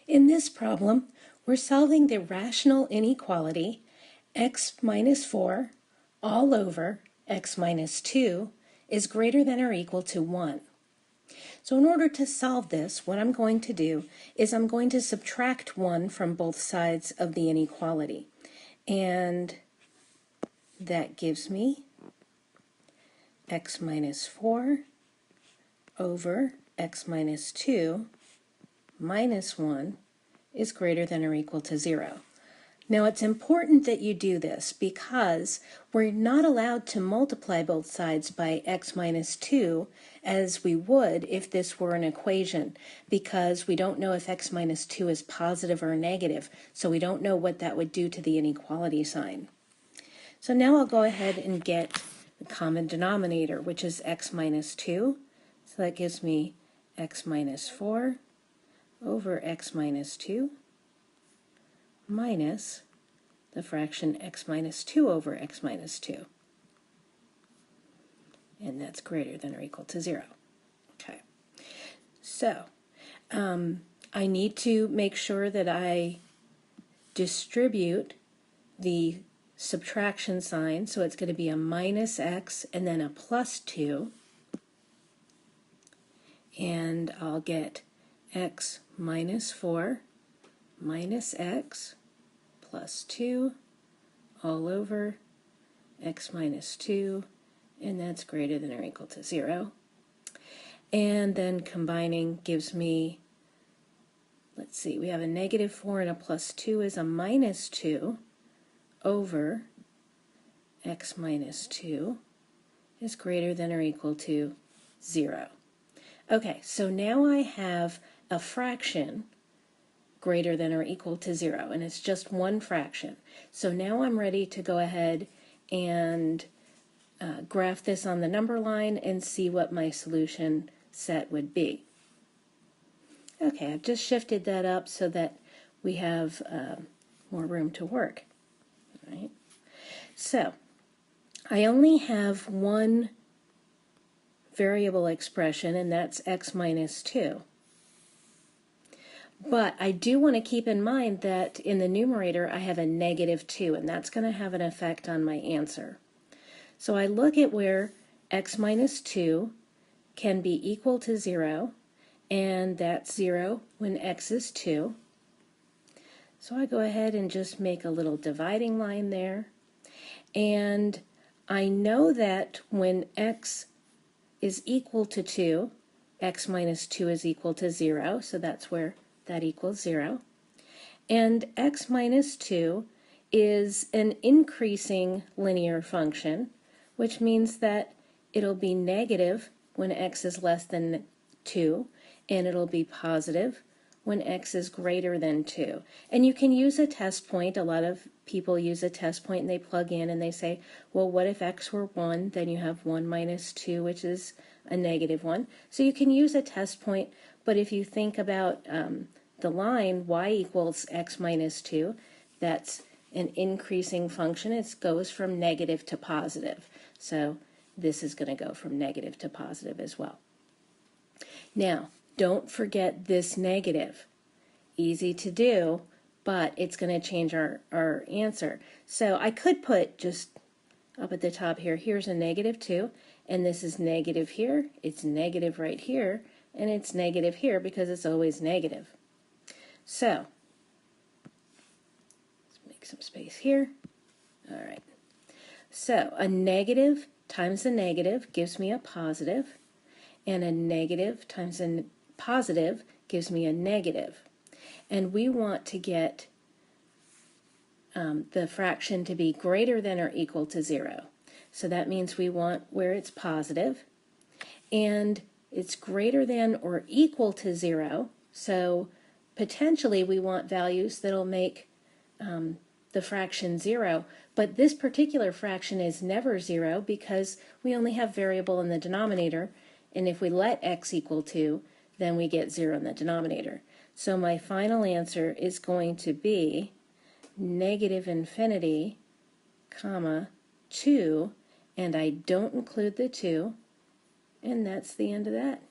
In this problem, we're solving the rational inequality x minus 4 all over x minus 2 is greater than or equal to 1. So in order to solve this, what I'm going to do is I'm going to subtract 1 from both sides of the inequality. And that gives me x minus 4 over x minus 2 minus 1 is greater than or equal to 0. Now it's important that you do this because we're not allowed to multiply both sides by x minus 2 as we would if this were an equation, because we don't know if x minus 2 is positive or negative, so we don't know what that would do to the inequality sign. So now I'll go ahead and get the common denominator, which is x minus 2. So that gives me x minus 4 over x minus 2 minus the fraction x minus 2 over x minus 2. And that's greater than or equal to 0. Okay. So I need to make sure that I distribute the subtraction sign, so it's going to be a minus x and then a plus 2. And I'll get x minus 4 minus x plus 2 all over x minus 2, and that's greater than or equal to 0. And then combining gives me, let's see, we have a negative 4 and a plus 2 is a minus 2 over x minus 2 is greater than or equal to 0. Okay, so now I have a fraction greater than or equal to 0, and it's just one fraction. So now I'm ready to go ahead and graph this on the number line and see what my solution set would be. Okay, I've just shifted that up so that we have more room to work. All right. So I only have one variable expression, and that's x minus 2. But I do want to keep in mind that in the numerator I have a negative 2, and that's going to have an effect on my answer. So I look at where x minus 2 can be equal to 0, and that's 0 when x is 2. So I go ahead and just make a little dividing line there. And I know that when x is equal to 2, x minus 2 is equal to 0, so that's where that equals 0. And x minus 2 is an increasing linear function, which means that it'll be negative when x is less than 2, and it'll be positive when x is greater than 2. And you can use a test point. A lot of people use a test point and they plug in and they say, well, what if x were 1? Then you have 1 minus 2, which is a negative 1. So you can use a test point, but if you think about the line y equals x minus 2, that's an increasing function. It goes from negative to positive. So this is going to go from negative to positive as well. Now, don't forget this negative. Easy to do, but it's going to change our answer. So I could put just up at the top here, here's a negative 2, and this is negative here, it's negative right here, and it's negative here because it's always negative. So, let's make some space here. All right. So, a negative times a negative gives me a positive, and a negative times a positive gives me a negative. And we want to get the fraction to be greater than or equal to 0. So that means we want where it's positive, and it's greater than or equal to 0. So potentially we want values that'll make the fraction 0, but this particular fraction is never 0 because we only have variable in the denominator, and if we let x equal 2, then we get 0 in the denominator. So my final answer is going to be negative infinity, comma, 2, and I don't include the 2, and that's the end of that.